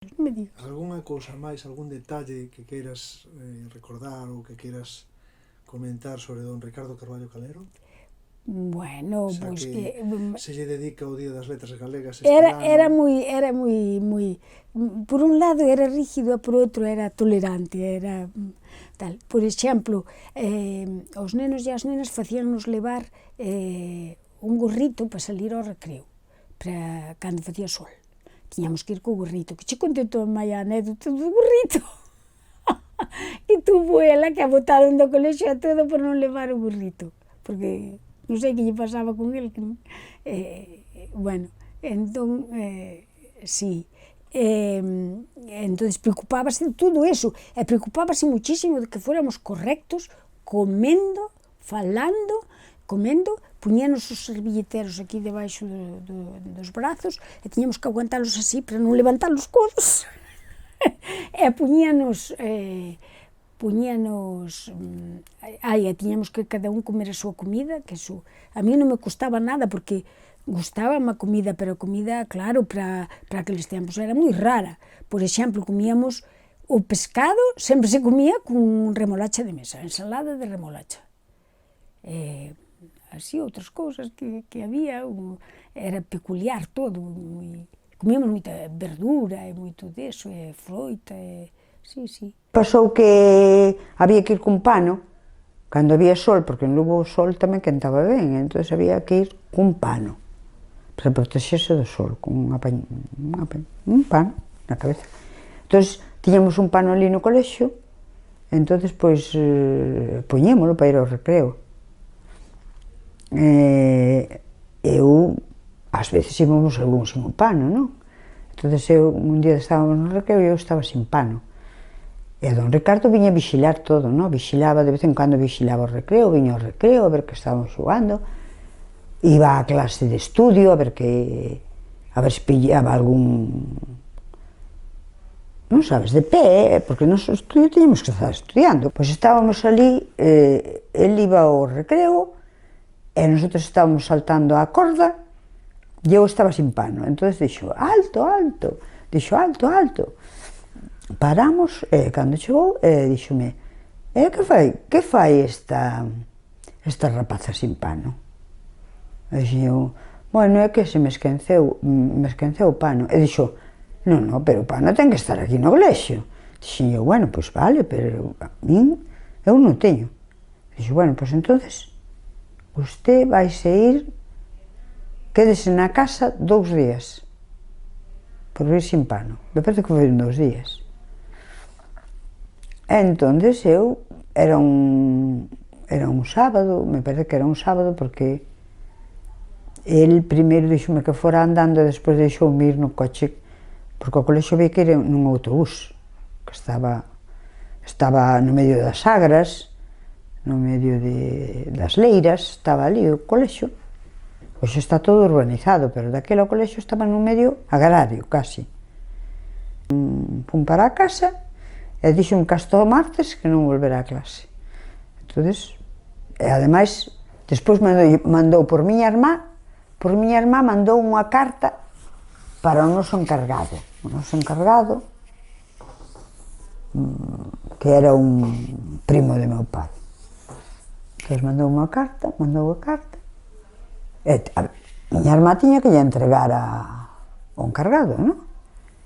Me digas. Algunha cousa máis, algún detalle que queiras recordar ou que queiras comentar sobre don Ricardo Carballo Calero? Bueno, Xa pois que que se lle dedica o Día das Letras Galegas este era ano. moi, por un lado era rígido e por outro era tolerante, era tal. Por exemplo, os nenos e as nenas facíannos levar un gorrito para salir ao recreo, para cando facía sol. Tiñamos que ir co gorrito, que che conté toda a maior anécdota do gorrito. E tuvo ela que a botaron do colexio a todo por non levar o burrito, porque non sei que lle pasaba con el, que bueno, entón, sí, entón preocupábase de todo eso, e preocupábase muchísimo de que fóramos correctos, comendo, falando, comendo, puñanos os servilleteros aquí debaixo dos brazos e tiñamos que aguantalos así para non levantar os codos. E puñanos, e tiñamos que cada un comer a súa comida, que eso a mí non me costaba nada, porque gustábame a comida, pero a comida, claro, para aqueles tempos era moi rara. Por exemplo, comíamos o pescado, sempre se comía con remolacha de mesa, ensalada de remolacha. Así outras cousas que había, era peculiar todo, comíamos moita verdura e moito deso, e froita, sí, sí. Pasou que había que ir cun pano, cando había sol, porque en Lugo o sol tamén quentaba ben, entón había que ir cun pano, para protexerse do sol, con un pano na cabeza. Entón, tiñamos un pano ali no colexio, entón, pois, poñémolo para ir ao recreo. Eu, ás veces íbamos algún sin o pano, non? Entón, un día estábamos no recreo e eu estaba sin pano. E don Ricardo viña a vixilar todo, non? Vigilaba, de vez en cando vigilaba o recreo, viña ao recreo a ver que estábamos xogando, iba á clase de estudio a ver se pillaba algún, non sabes, de pé, porque nos estudio tiñamos que estar estudiando. Pois estábamos ali, el iba ao recreo, e nosotros estábamos saltando a corda, e eu estaba sin pano. Entón dixo, alto, alto, dixo, alto, alto. Paramos, e cando chegou, díxome, que fai esta rapaza sin pano? E dixo, bueno, é que se me esquenceu o pano. E dixo, non, pero o pano ten que estar aquí no colexio. Dixo, bueno, pois vale, pero a min, eu non teño. Dixo, bueno, pois entonces, usted vaise ir, quédese na casa 2 días, por ir sin pano. Me parece que foi 2 días. Entón, era un sábado, me parece que era un sábado, porque el primeiro dixome que fora andando e despois deixoume ir no coche, porque o colexio había que ir nun autobús, que estaba no medio das agras, no medio das leiras, estaba ali o colexio. Hoxe está todo urbanizado, pero daquela o colexio estaba nun medio agrario, casi. Fun para a casa e dixome que hasta o martes que non volvera a clase. Entón, e ademais, despois mandou por miña irmá mandou unha carta para o noso encargado. O noso encargado, que era un primo de meu pai. Entón, mandou a carta, e a miña irmá tiña que lle entregar ao encargado, non?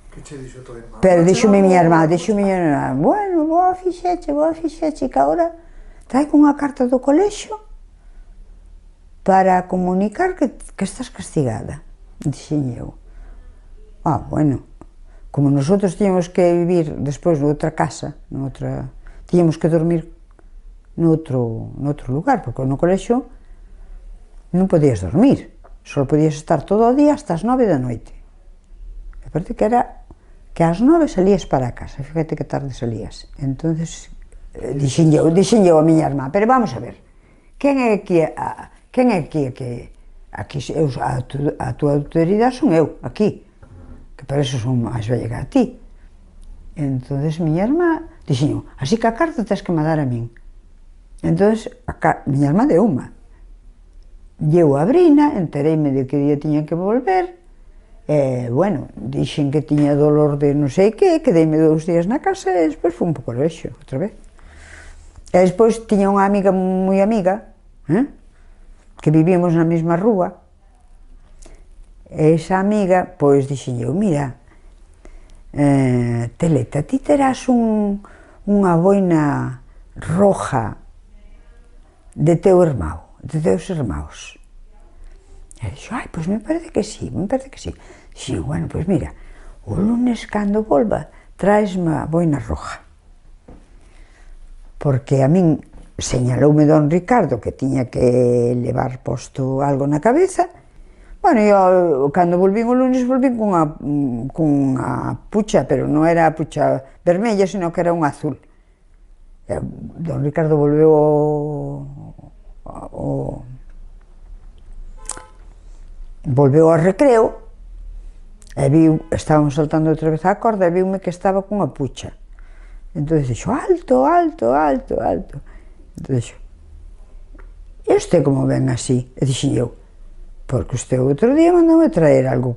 Que che dixo a tua irmá? Pero dixome miña irmá, bueno, boa fixeche, que agora traigo unha carta do colexio para comunicar que estás castigada. Dixen eu, bueno, como nosotros tiñamos que vivir despois noutra casa, tiñamos que dormir noutro lugar, porque no colexio non podías dormir, só podías estar todo o día hasta as 9 da noite. Me parece que era que ás 9 salías para a casa, fíjate que tarde salías. Entón, dixen eu a miña irmá, pero vamos a ver, quen é aquí a túa autoridade son eu, aquí, que para eso son máis vella que a ti. Entón, miña irmá, dixen eu, así que a carta tens que me dar a min. Entón, miña irmá deuma. E eu abrina, entereime de que día tiña que volver, Bueno, dixen que tiña dolor de non sei que, quedeime 2 días na casa e despois fui un pouco colexio, outra vez. E despois tiña unha amiga moi amiga, que vivíamos na mesma rúa, e esa amiga, pois, dixen eu, mira, Teleta, ti terás unha boina roja de teu irmão, de teus irmãos. E dixo, ai, pois me parece que sí, me parece que sí. Dixo, bueno, pois mira, o lunes cando volva, traesme a boina roja. Porque a min señaloume don Ricardo que tiña que levar posto algo na cabeza. Bueno, eu cando volvín o lunes volvín cunha pucha, pero non era a pucha vermella, sino que era un azul. E don Ricardo volveu ao recreo e viu, estábamos saltando outra vez a corda e viume que estaba cunha pucha. Entón dixo, alto, alto, alto, alto. Entón dixo, e usted como ven así? E dixen eu, porque usted outro día mandoume traer algo,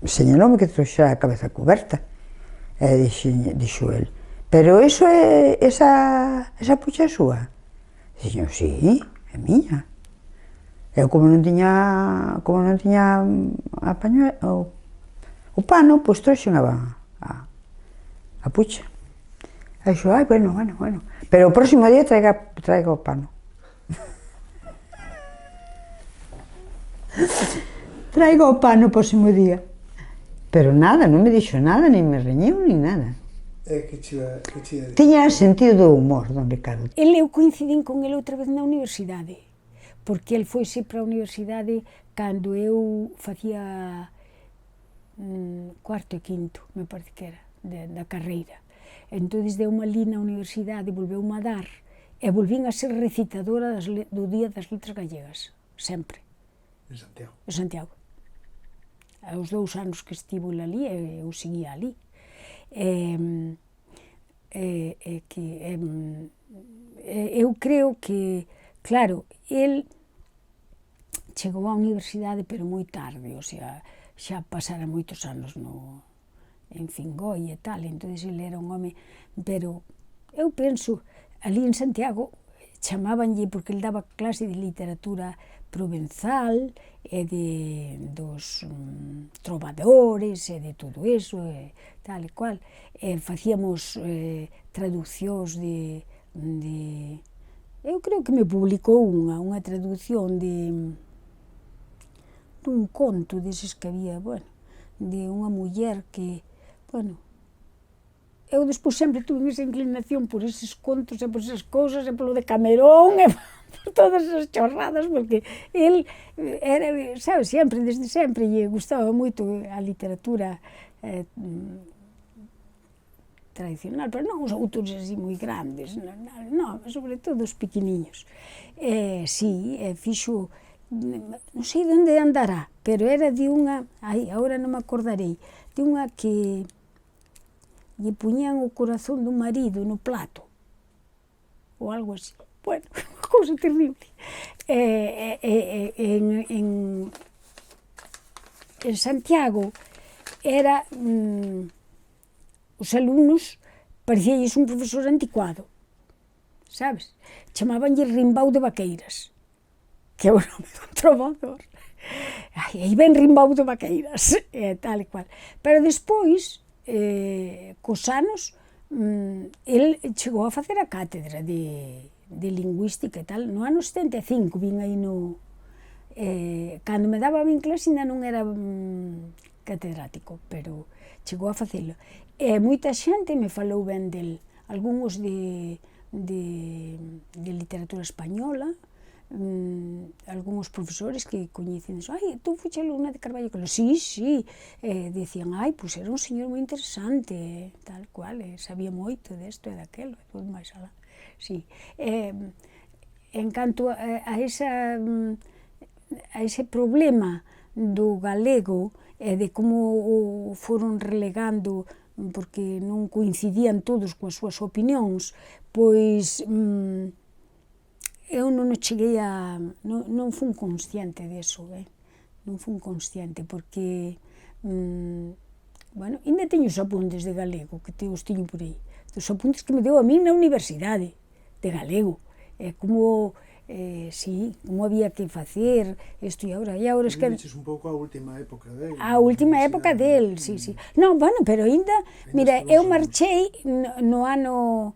señaloume que trouxera a cabeza coberta. E dixo el, pero eso é, esa pucha é súa? Dixen eu, sí, é miña. Eu como non tiña o pano, pois trouxen a pucha. E dixo, ai, bueno, pero o próximo día traiga o pano. Traigo o pano o próximo día. Pero nada, non me dixo nada, nin me reñiu, nin nada. Tiña sentido do humor, don Ricardo. Eu coincidín con ele outra vez na universidade, porque el foise para a universidade cando eu facía cuarto e quinto, me parece que era, da carreira. Entón, deu-me ali na universidade, volveu-me a dar, e volvín a ser recitadora do Día das Letras Gallegas, sempre. En Santiago? En Santiago. Os 2 anos que estivo ali, eu seguía ali. Eu creo que, claro, el chegou á universidade, pero moi tarde, o sea, xa pasara moitos anos en Fingoi e tal, entón ele era un home, pero eu penso, ali en Santiago, chamábanlle, porque ele daba clase de literatura provenzal, e dos trovadores, e de todo eso, e tal e cual, facíamos traduccións eu creo que me publicou unha traducción dun conto deses que había, bueno, de unha muller que, bueno, eu despois sempre tuve esa inclinación por eses contos e por esas cousas, e polo de Camerón, e por todas as chorradas, porque el era, sabe, sempre, desde sempre, lle gustaba moito a literatura tradicional, pero non os autores así moi grandes, non, sobre todo os pequeniños. Si, fixo, non sei de onde andará, pero era de unha, agora non me acordarei, de unha que lle puñan o corazón do marido no plato, ou algo así. Bueno, unha cousa terrible. En Santiago era, os alumnos parecíalles un profesor anticuado, sabes? Chamábanlle Rimbau de Vaqueiras, que é o nome dun trovador. Aí ven Rimbau de Vaqueiras, tal e cual. Pero despois, cos anos, el chegou a facer a cátedra de lingüística e tal. No ano 75 vin aí cando me daba a min clase ainda non era catedrático, pero chegou a facelo. E moita xente me falou ben del, algúns de literatura española, algúns profesores que coñecen, ai, tú fuche alumna de Carballo Calero, sí, dicían, ai, pois era un señor moi interesante, tal cual, sabía moito desto e daquelo, e todo máis alá, sí. En canto a ese problema do galego e de como o foron relegando porque non coincidían todos coas súas opinións, pois eu non cheguei non fun consciente deso, non fun consciente, porque, bueno, ainda teño os apuntes de galego, que os tiño por aí, os apuntes que me deu a mí na universidade, de galego, como, sí, como había que facer, isto e agora es que... Viviches un pouco a última época del. A última época del, sí, sí. Non, bueno, pero ainda, mira, eu marchei no ano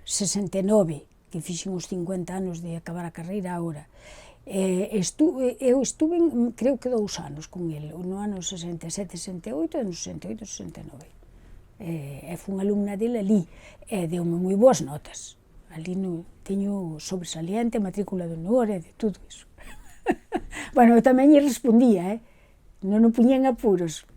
69, que fixen os 50 anos de acabar a carreira agora. Eu estuve, creo que 2 anos con ele, no ano 67, 68 e no 68, 69. Fui alumna dele ali, e deu-me moi boas notas. Ali teño sobresaliente, matrícula de honor e de tudo iso. Bueno, eu tamén lle respondía, non o puñen apuros,